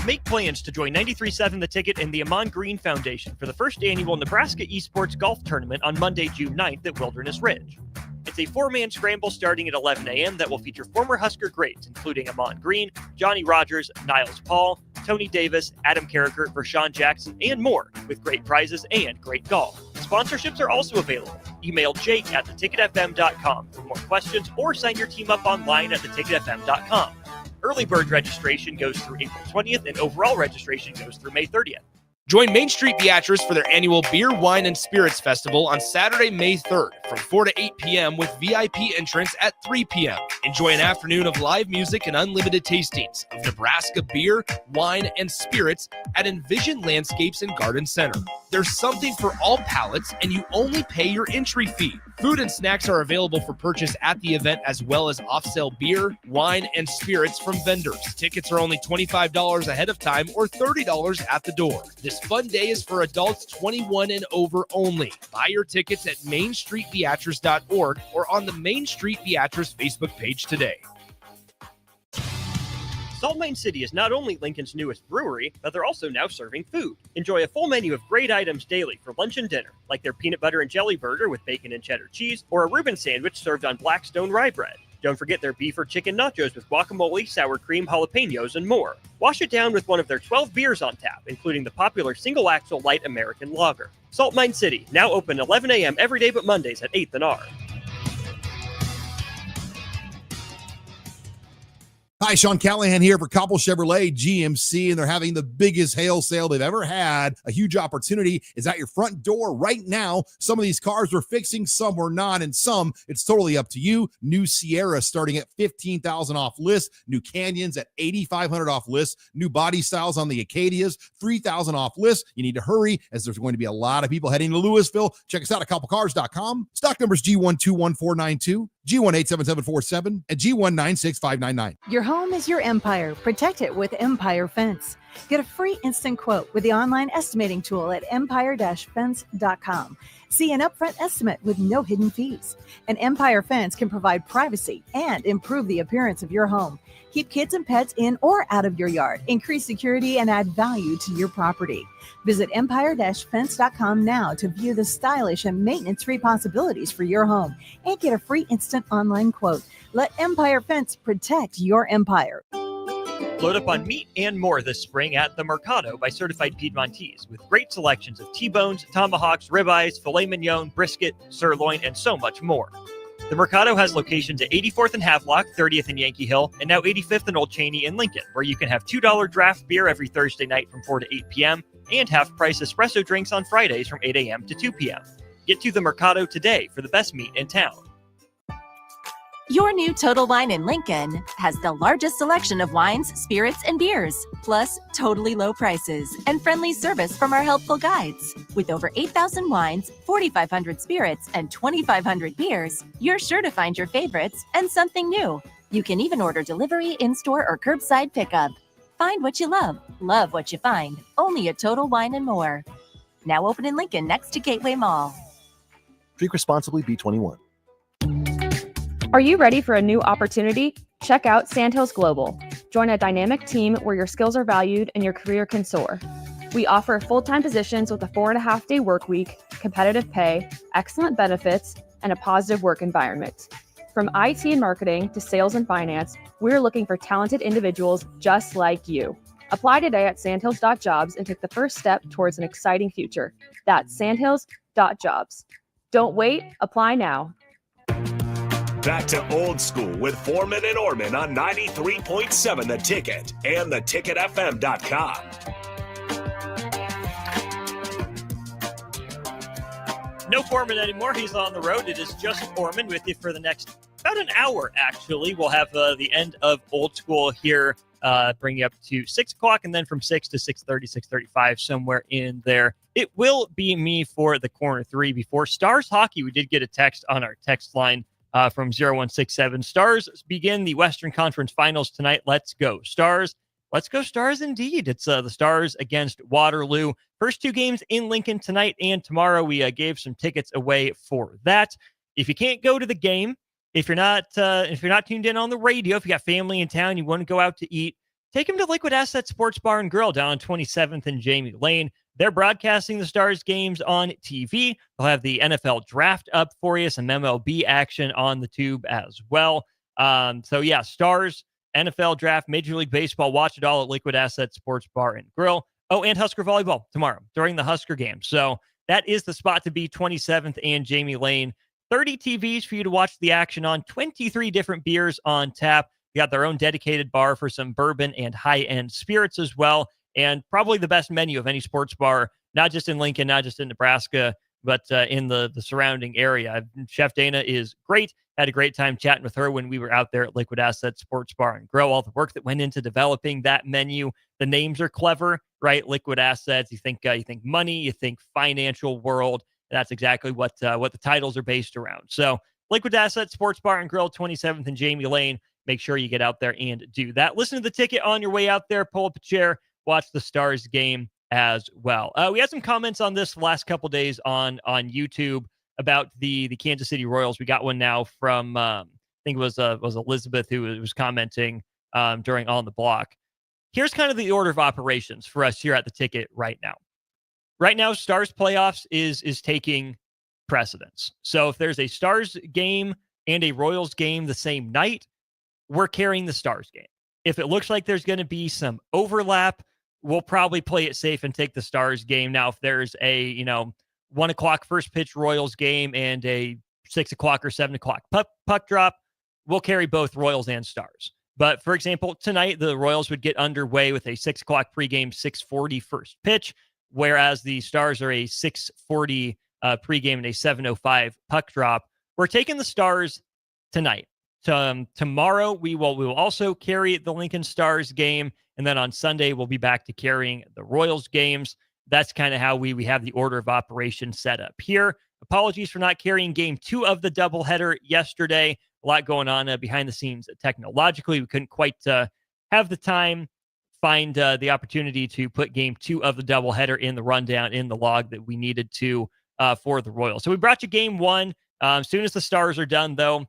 [SPEAKER 1] Make plans to join 93.7 The Ticket and the Amon Green Foundation for the first annual Nebraska Esports Golf Tournament on Monday, June 9th at Wilderness Ridge. It's a four-man scramble starting at 11 a.m. that will feature former Husker greats, including Amon Green, Johnny Rogers, Niles Paul, Tony Davis, Adam Carricker, Vershawn Jackson, and more, with great prizes and great golf. Sponsorships are also available. Email Jake at theticketfm.com for more questions or sign your team up online at theticketfm.com. Early bird registration goes through April 20th, and overall registration goes through May 30th.
[SPEAKER 8] Join Main Street Beatrice for their annual Beer, Wine, and Spirits Festival on Saturday, May 3rd from 4 to 8 p.m. with VIP entrance at 3 p.m. Enjoy an afternoon of live music and unlimited tastings of Nebraska beer, wine, and spirits at Envision Landscapes and Garden Center. There's something for all palates, and you only pay your entry fee. Food and snacks are available for purchase at the event, as well as off-sale beer, wine, and spirits from vendors. Tickets are only $25 ahead of time or $30 at the door. This fun day is for adults 21 and over only. Buy your tickets at mainstreetbeatrice.org or on the Main Street Beatrice Facebook page today.
[SPEAKER 1] Salt Mine City is not only Lincoln's newest brewery, but they're also now serving food. Enjoy a full menu of great items daily for lunch and dinner, like their peanut butter and jelly burger with bacon and cheddar cheese, or a Reuben sandwich served on Blackstone rye bread. Don't forget their beef or chicken nachos with guacamole, sour cream, jalapenos, and more. Wash it down with one of their 12 beers on tap, including the popular Single Axle Light American Lager. Salt Mine City, now open 11 a.m. every day but Mondays at 8th and R.
[SPEAKER 9] Hi, Sean Callahan here for Koppel Chevrolet GMC, and they're having the biggest hail sale they've ever had. A huge opportunity is at your front door right now. Some of these cars we're fixing, some we're not, and some it's totally up to you. New Sierra starting at $15,000 off list. New Canyons at $8,500 off list. New body styles on the Acadias, $3,000 off list. You need to hurry as there's going to be a lot of people heading to Louisville. Check us out at koppelcars.com. Stock numbers G121492. G1877747 and G1965599.
[SPEAKER 10] Your home is your empire. Protect it with Empire Fence. Get a free instant quote with the online estimating tool at empire-fence.com. See an upfront estimate with no hidden fees. And Empire Fence can provide privacy and improve the appearance of your home. Keep kids and pets in or out of your yard. Increase security and add value to your property. Visit empire-fence.com now to view the stylish and maintenance-free possibilities for your home and get a free instant online quote. Let Empire Fence protect your empire.
[SPEAKER 1] Load up on meat and more this spring at The Mercado by Certified Piedmontese, with great selections of T-bones, tomahawks, ribeyes, filet mignon, brisket, sirloin, and so much more. The Mercado has locations at 84th and Havelock, 30th and Yankee Hill, and now 85th and Old Cheney in Lincoln, where you can have $2 draft beer every Thursday night from 4 to 8 p.m. and half-price espresso drinks on Fridays from 8 a.m. to 2 p.m. Get to The Mercado today for the best meat in town.
[SPEAKER 11] Your new Total Wine in Lincoln has the largest selection of wines, spirits, and beers, plus totally low prices and friendly service from our helpful guides. With over 8,000 wines, 4,500 spirits, and 2,500 beers, you're sure to find your favorites and something new. You can even order delivery, in-store, or curbside pickup. Find what you love what you find, only at Total Wine and More. Now open in Lincoln next to Gateway Mall.
[SPEAKER 12] Drink responsibly, B21.
[SPEAKER 13] Are you ready for a new opportunity? Check out Sandhills Global. Join a dynamic team where your skills are valued and your career can soar. We offer full-time positions with a 4.5-day work week, competitive pay, excellent benefits, and a positive work environment. From IT and marketing to sales and finance, we're looking for talented individuals just like you. Apply today at sandhills.jobs and take the first step towards an exciting future. That's sandhills.jobs. Don't wait, apply now.
[SPEAKER 3] Back to Old School with Foreman and Orman on 93.7 The Ticket and theticketfm.com.
[SPEAKER 1] No Foreman anymore. He's on the road. It is just Foreman with you for the next about an hour, actually. We'll have the end of Old School here, bring you up to 6 o'clock, and then from 6 to 6:30, 6:35, somewhere in there. It will be me for the Corner 3. Before Stars Hockey, we did get a text on our text line from 0167. Stars begin the Western Conference Finals tonight. Let's go Stars. Let's go Stars indeed. It's the Stars against Waterloo. First 2 games in Lincoln tonight and tomorrow. We gave some tickets away for that. If you can't go to the game, if you're not tuned in on the radio, if you got family in town, you want to go out to eat, take them to Liquid Asset Sports Bar and Grill down on 27th and Jamie Lane. They're broadcasting the Stars games on TV. They'll have the NFL draft up for you, some MLB action on the tube as well. So yeah, Stars, NFL draft, Major League Baseball, watch it all at Liquid Asset Sports Bar and Grill. Oh, and Husker Volleyball tomorrow during the Husker game. So that is the spot to be, 27th and Jamie Lane. 30 TVs for you to watch the action on, 23 different beers on tap. They got their own dedicated bar for some bourbon and high-end spirits as well, and probably the best menu of any sports bar, not just in Lincoln, not just in Nebraska, but in the surrounding area. Chef Dana is great. Had a great time chatting with her when we were out there at Liquid Asset Sports Bar and Grill. All the work that went into developing that menu. The names are clever, right? Liquid Assets. You think money, you think financial world. That's exactly what the titles are based around. So Liquid Asset Sports Bar and Grill, 27th and Jamie Lane. Make sure you get out there and do that. Listen to the ticket on your way out there. Pull up a chair. Watch the Stars game as well. We had some comments on this last couple days on YouTube about the Kansas City Royals. We got one now from I think it was Elizabeth who was commenting during On the Block. Here's kind of the order of operations for us here at the ticket right now. Right now, Stars playoffs is taking precedence. So if there's a Stars game and a Royals game the same night, we're carrying the Stars game. If it looks like there's going to be some overlap, we'll probably play it safe and take the Stars game. Now, if there's a 1 o'clock first pitch Royals game and a 6 o'clock or 7 o'clock puck drop, we'll carry both Royals and Stars. But for example, tonight the Royals would get underway with a 6 o'clock pregame, 6:40 first pitch, whereas the Stars are a 6:40 pregame and a 7:05 puck drop. We're taking the Stars tonight. Tomorrow we will also carry the Lincoln Stars game, and then on Sunday we'll be back to carrying the Royals games. That's kind of how we have the order of operations set up here. Apologies for not carrying game 2 of the doubleheader yesterday. A lot going on behind the scenes technologically. We couldn't quite have the time, find the opportunity to put game 2 of the doubleheader in the rundown, in the log that we needed to for the Royals. So we brought you game 1. As soon as the Stars are done, though,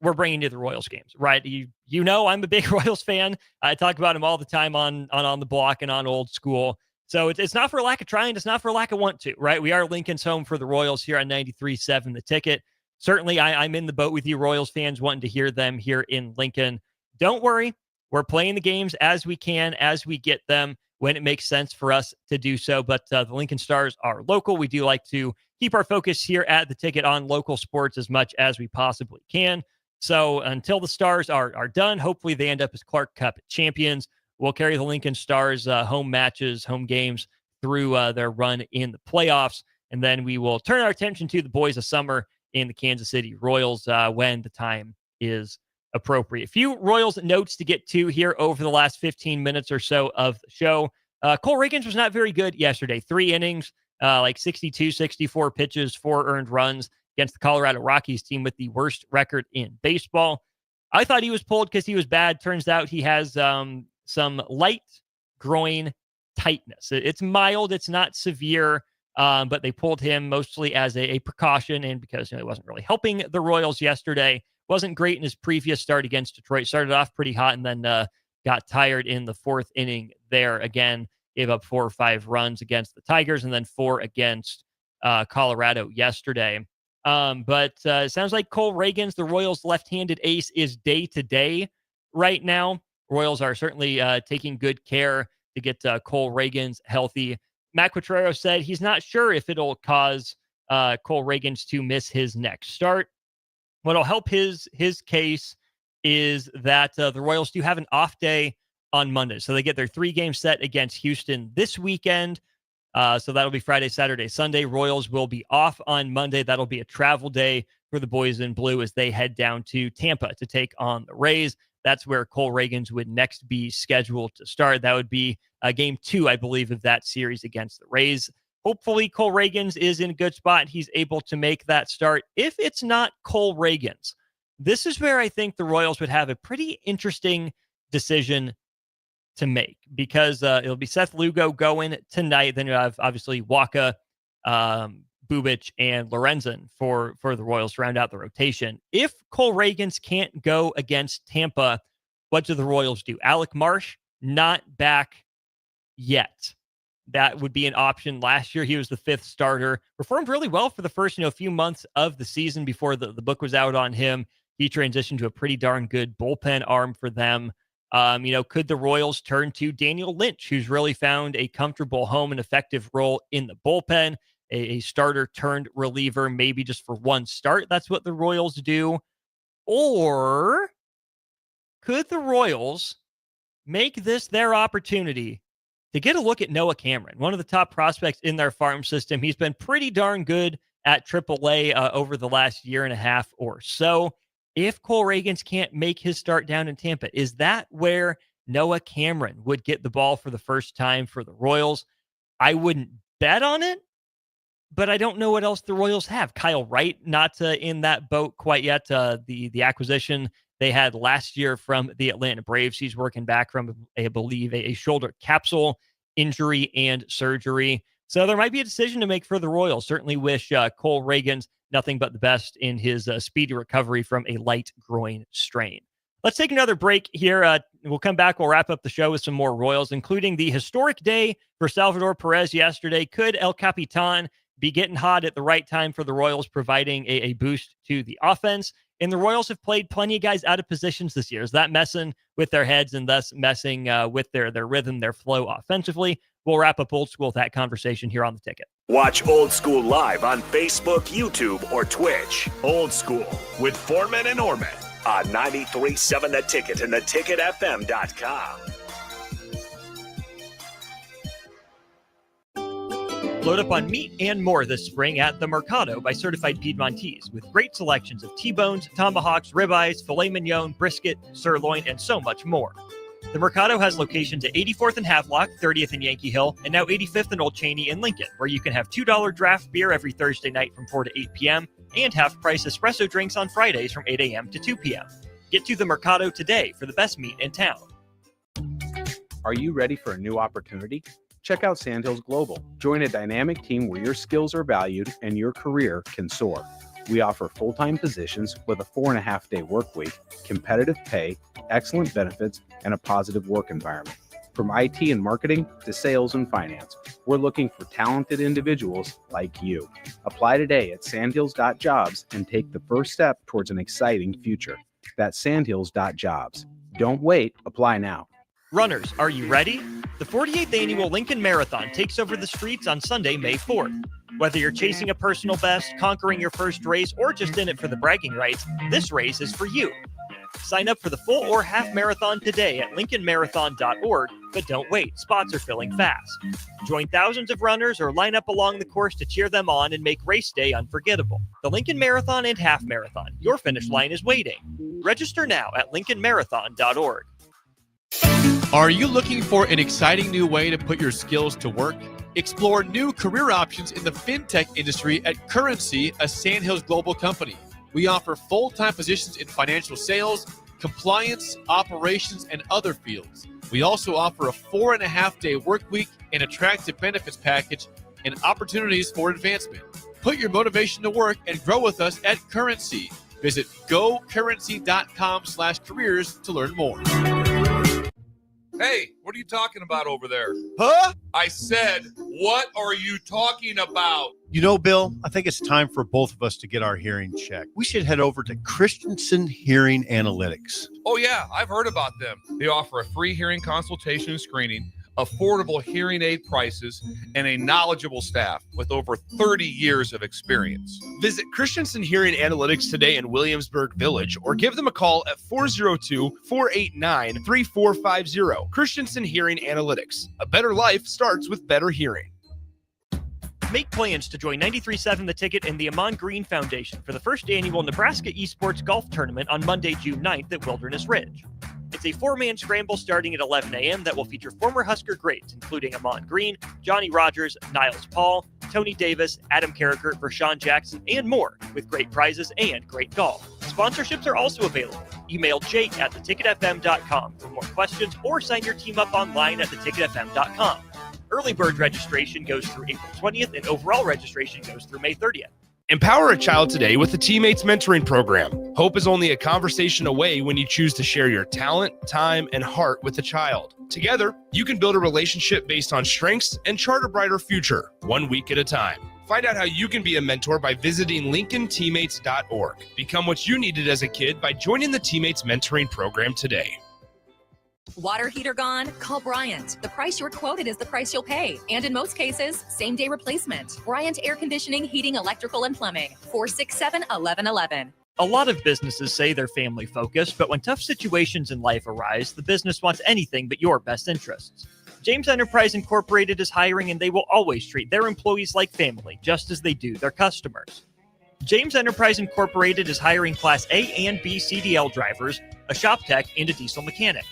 [SPEAKER 1] we're bringing you the Royals games, right? You know I'm a big Royals fan. I talk about them all the time on the Block and on Old School. So it's not for lack of trying. It's not for lack of want to, right? We are Lincoln's home for the Royals here on 93.7 The Ticket. Certainly, I'm in the boat with you Royals fans wanting to hear them here in Lincoln. Don't worry. We're playing the games as we can, as we get them, when it makes sense for us to do so. But the Lincoln Stars are local. We do like to keep our focus here at the Ticket on local sports as much as we possibly can. So until the Stars are done, hopefully they end up as Clark Cup champions. We'll carry the Lincoln Stars home matches, home games through their run in the playoffs. And then we will turn our attention to the boys of summer in the Kansas City Royals when the time is appropriate. A few Royals notes to get to here over the last 15 minutes or so of the show. Cole Riggins was not very good yesterday. 3 innings, like 62, 64 pitches, 4 earned runs against the Colorado Rockies team with the worst record in baseball. I thought he was pulled because he was bad. Turns out he has some light groin tightness. It's mild. It's not severe, but they pulled him mostly as a precaution and because he wasn't really helping the Royals yesterday. Wasn't great in his previous start against Detroit. Started off pretty hot and then got tired in the 4th inning there. Again, gave up 4 or 5 runs against the Tigers and then 4 against Colorado yesterday. But it sounds like Cole Riggins, the Royals' left-handed ace, is day-to-day right now. Royals are certainly taking good care to get Cole Reagans healthy. Matt Quatraro said he's not sure if it'll cause Cole Reagans to miss his next start. What'll help his case is that the Royals do have an off day on Monday. So they get their 3-game set against Houston this weekend. So that'll be Friday, Saturday, Sunday. Royals will be off on Monday. That'll be a travel day for the boys in blue as they head down to Tampa to take on the Rays. That's where Cole Reagans would next be scheduled to start. That would be game 2, I believe, of that series against the Rays. Hopefully, Cole Reagans is in a good spot and he's able to make that start. If it's not Cole Reagans, this is where I think the Royals would have a pretty interesting decision to make, because it'll be Seth Lugo going tonight. Then you have obviously Waka, Bubic, and Lorenzen for the Royals to round out the rotation. If Cole Reagans can't go against Tampa, what do the Royals do? Alec Marsh, not back yet. That would be an option. Last year, he was the 5th starter. Performed really well for the first few months of the season before the book was out on him. He transitioned to a pretty darn good bullpen arm for them. Could the Royals turn to Daniel Lynch, who's really found a comfortable home and effective role in the bullpen, a starter turned reliever, maybe just for one start? That's what the Royals do. Or could the Royals make this their opportunity to get a look at Noah Cameron, one of the top prospects in their farm system? He's been pretty darn good at AAA over the last year and a half or so. If Cole Reagans can't make his start down in Tampa, is that where Noah Cameron would get the ball for the first time for the Royals? I wouldn't bet on it, but I don't know what else the Royals have. Kyle Wright, not in that boat quite yet. The acquisition they had last year from the Atlanta Braves. He's working back from, I believe, a shoulder capsule injury and surgery. So there might be a decision to make for the Royals. Certainly wish Cole Reagans nothing but the best in his speedy recovery from a light groin strain. Let's take another break here. We'll come back. We'll wrap up the show with some more Royals, including the historic day for Salvador Perez yesterday. Could El Capitan be getting hot at the right time for the Royals, providing a boost to the offense? And the Royals have played plenty of guys out of positions this year. Is that messing with their heads and thus messing with their rhythm, their flow offensively? We'll wrap up Old School with that conversation here on The Ticket.
[SPEAKER 3] Watch Old School live on Facebook, YouTube, or Twitch. Old School with Foreman and Orman on 93.7 The Ticket and theticketfm.com.
[SPEAKER 1] Load up on meat and more this spring at The Mercado by Certified Piedmontese, with great selections of T-bones, tomahawks, ribeyes, filet mignon, brisket, sirloin, and so much more. The Mercado has locations at 84th and Havelock, 30th and Yankee Hill, and now 85th and Old Cheney in Lincoln, where you can have $2 draft beer every Thursday night from 4 to 8 p.m. and half-price espresso drinks on Fridays from 8 a.m. to 2 p.m. Get to the Mercado today for the best meat in town.
[SPEAKER 14] Are you ready for a new opportunity? Check out Sandhills Global. Join a dynamic team where your skills are valued and your career can soar. We offer full-time positions with a 4.5-day work week, competitive pay, excellent benefits, and a positive work environment. From IT and marketing to sales and finance, we're looking for talented individuals like you. Apply today at sandhills.jobs and take the first step towards an exciting future. That's sandhills.jobs. Don't wait. Apply now.
[SPEAKER 1] Runners, are you ready? The 48th Annual Lincoln Marathon takes over the streets on Sunday, May 4th. Whether you're chasing a personal best, conquering your first race, or just in it for the bragging rights, this race is for you. Sign up for the full or half marathon today at lincolnmarathon.org, but don't wait, spots are filling fast. Join thousands of runners or line up along the course to cheer them on and make race day unforgettable. The Lincoln Marathon and Half Marathon, your finish line is waiting. Register now at lincolnmarathon.org.
[SPEAKER 8] Are you looking for an exciting new way to put your skills to work? Explore new career options in the fintech industry at Currency, a Sandhills Global company. We offer full-time positions in financial sales, compliance, operations, and other fields. We also offer a 4.5-day work week, an attractive benefits package, and opportunities for advancement. Put your motivation to work and grow with us at Currency. Visit gocurrency.com/careers to learn more.
[SPEAKER 15] Hey, what are you talking about over there? Huh? I said, what are you talking about?
[SPEAKER 16] You know, Bill, I think it's time for both of us to get our hearing checked. We should head over to Christensen Hearing Analytics.
[SPEAKER 15] Oh, yeah, I've heard about them. They offer a free hearing consultation and screening, affordable hearing aid prices, and a knowledgeable staff with over 30 years of experience.
[SPEAKER 8] Visit Christensen Hearing Analytics today in Williamsburg Village or give them a call at 402-489-3450. Christensen Hearing Analytics. A better life starts with better hearing.
[SPEAKER 1] Make plans to join 93.7 The Ticket and the Amon Green Foundation for the first annual Nebraska Esports Golf Tournament on Monday, June 9th at Wilderness Ridge. It's a four-man scramble starting at 11 a.m. that will feature former Husker greats, including Amon Green, Johnny Rogers, Niles Paul, Tony Davis, Adam Carricker, Vershawn Jackson, and more, with great prizes and great golf. Sponsorships are also available. Email jake@theticketfm.com for more questions or sign your team up online at theticketfm.com. Early bird registration goes through April 20th, and overall registration goes through May 30th.
[SPEAKER 8] Empower a child today with the Teammates Mentoring Program. Hope is only a conversation away when you choose to share your talent, time, and heart with a child. Together, you can build a relationship based on strengths and chart a brighter future, 1 week at a time. Find out how you can be a mentor by visiting LincolnTeammates.org. Become what you needed as a kid by joining the Teammates Mentoring Program today.
[SPEAKER 17] Water heater gone? Call Bryant. The price you're quoted is the price you'll pay. And in most cases, same-day replacement. Bryant Air Conditioning, Heating, Electrical, and Plumbing. 467-1111.
[SPEAKER 1] A lot of businesses say they're family-focused, but when tough situations in life arise, the business wants anything but your best interests. James Enterprise Incorporated is hiring, and they will always treat their employees like family, just as they do their customers. James Enterprise Incorporated is hiring Class A and B CDL drivers, a shop tech, and a diesel mechanic.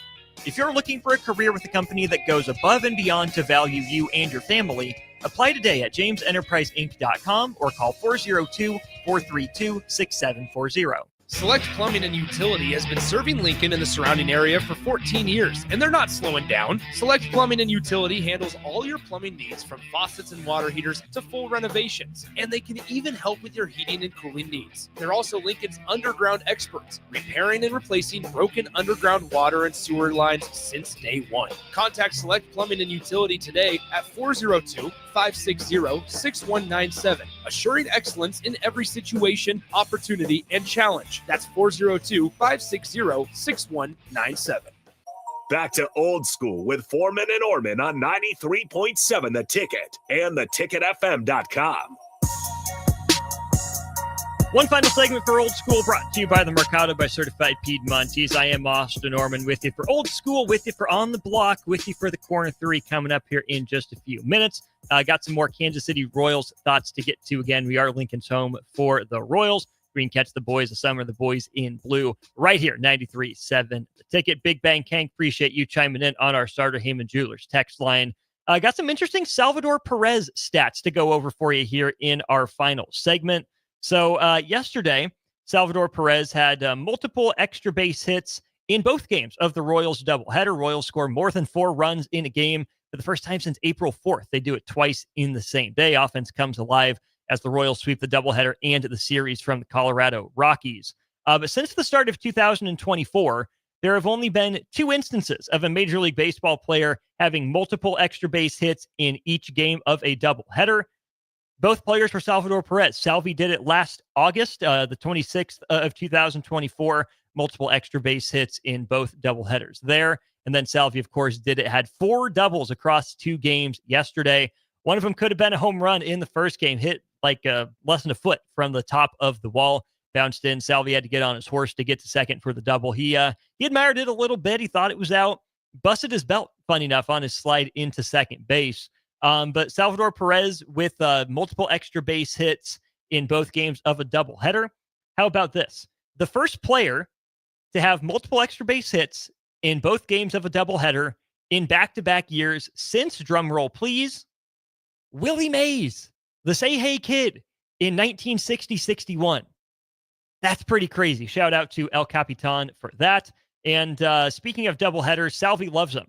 [SPEAKER 1] If you're looking for a career with a company that goes above and beyond to value you and your family, apply today at jamesenterpriseinc.com or call 402-432-6740.
[SPEAKER 8] Select Plumbing and Utility has been serving Lincoln and the surrounding area for 14 years, and they're not slowing down. Select Plumbing and Utility handles all your plumbing needs from faucets and water heaters to full renovations, and they can even help with your heating and cooling needs. They're also Lincoln's underground experts, repairing and replacing broken underground water and sewer lines since day one. Contact Select Plumbing and Utility today at 402-560-6197, assuring excellence in every situation, opportunity, and challenge. That's 402-560-6197.
[SPEAKER 3] Back to Old School with Foreman and Orman on 93.7 The Ticket and theticketfm.com.
[SPEAKER 1] One final segment for Old School brought to you by the Mercado by Certified Piedmontese. I am Austin Orman with you for Old School, with you for On the Block, with you for the Corner 3 coming up here in just a few minutes. Got some more Kansas City Royals thoughts to get to. Again, we are Lincoln's home for the Royals. Green catch the boys, the summer, the boys in blue, right here, 93.7 The Ticket. Big Bang Kank, appreciate you chiming in on our Starter Heyman Jewelers text line. Got some interesting Salvador Perez stats to go over for you here in our final segment. So yesterday, Salvador Perez had multiple extra base hits in both games of the Royals doubleheader. Royals score more than 4 runs in a game for the first time since April 4th. They do it twice in the same day. Offense comes alive as the Royals sweep the doubleheader and the series from the Colorado Rockies. But since the start of 2024, there have only been 2 instances of a Major League Baseball player having multiple extra base hits in each game of a doubleheader. Both players were Salvador Perez. Salvi did it last August, the 26th of 2024, multiple extra base hits in both doubleheaders there. And then Salvi, of course, did it, had 4 doubles across 2 games yesterday. One of them could have been a home run in the first game, hit like less than a foot from the top of the wall, bounced in. Salvi had to get on his horse to get to second for the double. He admired it a little bit. He thought it was out, busted his belt, funny enough, on his slide into second base. But Salvador Perez with multiple extra base hits in both games of a doubleheader. How about this? The first player to have multiple extra base hits in both games of a doubleheader in back-to-back years since, drumroll please, Willie Mays, the Say Hey Kid, in 1960-61. That's pretty crazy. Shout out to El Capitan for that. And speaking of doubleheaders, Salvi loves them.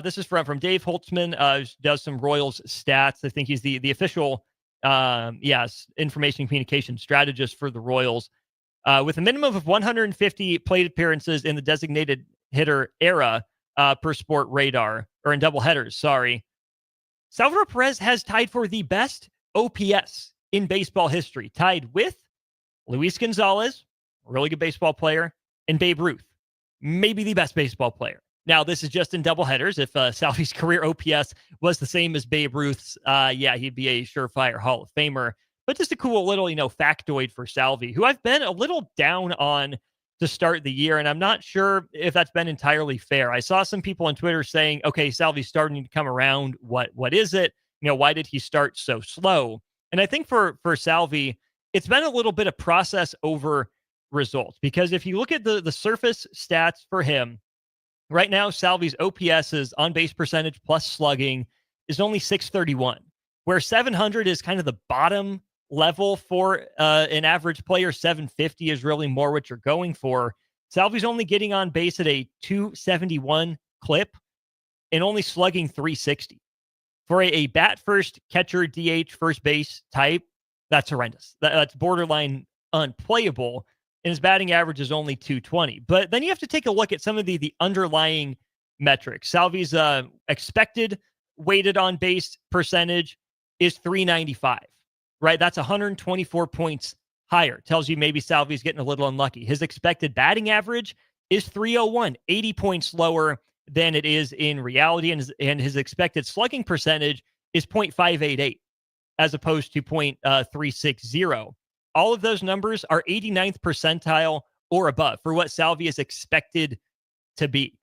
[SPEAKER 1] This is from Dave Holtzman, who does some Royals stats. I think he's the official information communication strategist for the Royals. With a minimum of 150 plate appearances in the designated hitter era per Sport Radar, or in doubleheaders, sorry. Salvador Perez has tied for the best OPS in baseball history, tied with Luis Gonzalez, a really good baseball player, and Babe Ruth, maybe the best baseball player. Now, this is just in doubleheaders. If Salvi's career OPS was the same as Babe Ruth's, he'd be a surefire Hall of Famer. But just a cool little, factoid for Salvi, who I've been a little down on to start the year, and I'm not sure if that's been entirely fair. I saw some people on Twitter saying, okay, Salvi's starting to come around. What is it? Why did he start so slow? And I think for Salvi, it's been a little bit of process over results, because if you look at the surface stats for him, right now, Salvi's OPS is on base percentage plus slugging is only 631, where 700 is kind of the bottom level for an average player. 750 is really more what you're going for. Salvi's only getting on base at a 271 clip and only slugging 360. For a bat first catcher, DH, first base type, that's horrendous. That's borderline unplayable. And his batting average is only 220. But then you have to take a look at some of the underlying metrics. Salvi's expected weighted on base percentage is 395, right? That's 124 points higher. Tells you maybe Salvi's getting a little unlucky. His expected batting average is 301, 80 points lower than it is in reality. And his expected slugging percentage is 0.588 as opposed to 0.360. All of those numbers are 89th percentile or above for what Salvi is expected to be.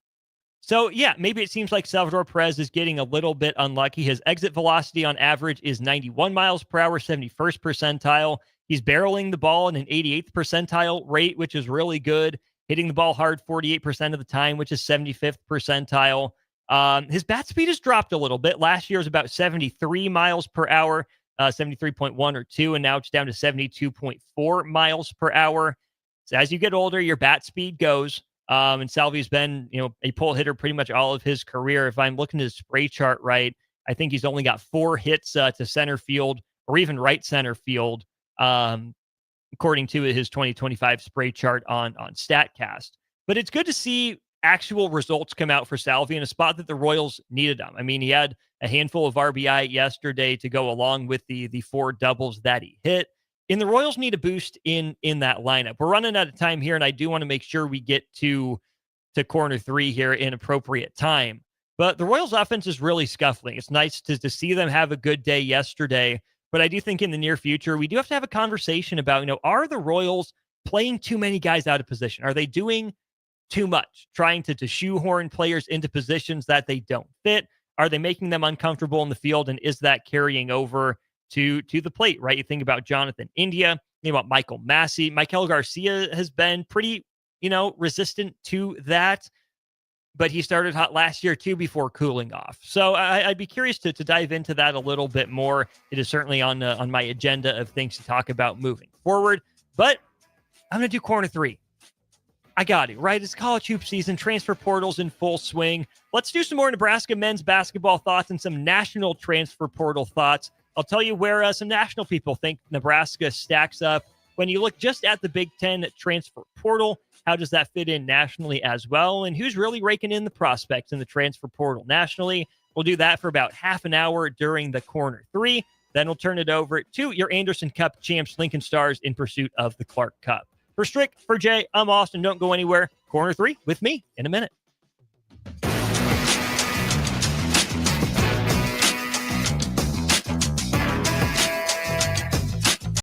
[SPEAKER 1] So, maybe it seems like Salvador Perez is getting a little bit unlucky. His exit velocity on average is 91 miles per hour, 71st percentile. He's barreling the ball in an 88th percentile rate, which is really good. Hitting the ball hard 48% of the time, which is 75th percentile. His bat speed has dropped a little bit. Last year was about 73 miles per hour. 73.1 or 2, and now it's down to 72.4 miles per hour. So as you get older, your bat speed goes. And Salvi's been, a pull hitter pretty much all of his career. If I'm looking at his spray chart right, I think he's only got 4 hits to center field or even right center field, according to his 2025 spray chart on StatCast. But it's good to see actual results come out for Salvi in a spot that the Royals needed him. I mean, he had a handful of RBI yesterday to go along with the 4 doubles that he hit. And the Royals need a boost in that lineup. We're running out of time here, and I do want to make sure we get to corner 3 here in appropriate time. But the Royals offense is really scuffling. It's nice to see them have a good day yesterday. But I do think in the near future, we do have to have a conversation about, are the Royals playing too many guys out of position? Are they doing too much, trying to shoehorn players into positions that they don't fit? Are they making them uncomfortable in the field? And is that carrying over to the plate, right? You think about Jonathan India, think about Michael Massey. Michael Garcia has been pretty, resistant to that, but he started hot last year too before cooling off. So I'd be curious to dive into that a little bit more. It is certainly on my agenda of things to talk about moving forward, but I'm going to do corner 3. I got it, right? It's college hoop season, transfer portals in full swing. Let's do some more Nebraska men's basketball thoughts and some national transfer portal thoughts. I'll tell you where some national people think Nebraska stacks up. When you look just at the Big Ten transfer portal, how does that fit in nationally as well? And who's really raking in the prospects in the transfer portal nationally? We'll do that for about half an hour during the corner 3. Then we'll turn it over to your Anderson Cup champs, Lincoln Stars, in pursuit of the Clark Cup. For Strick, for Jay, I'm Austin. Don't go anywhere. Corner 3 with me in a minute.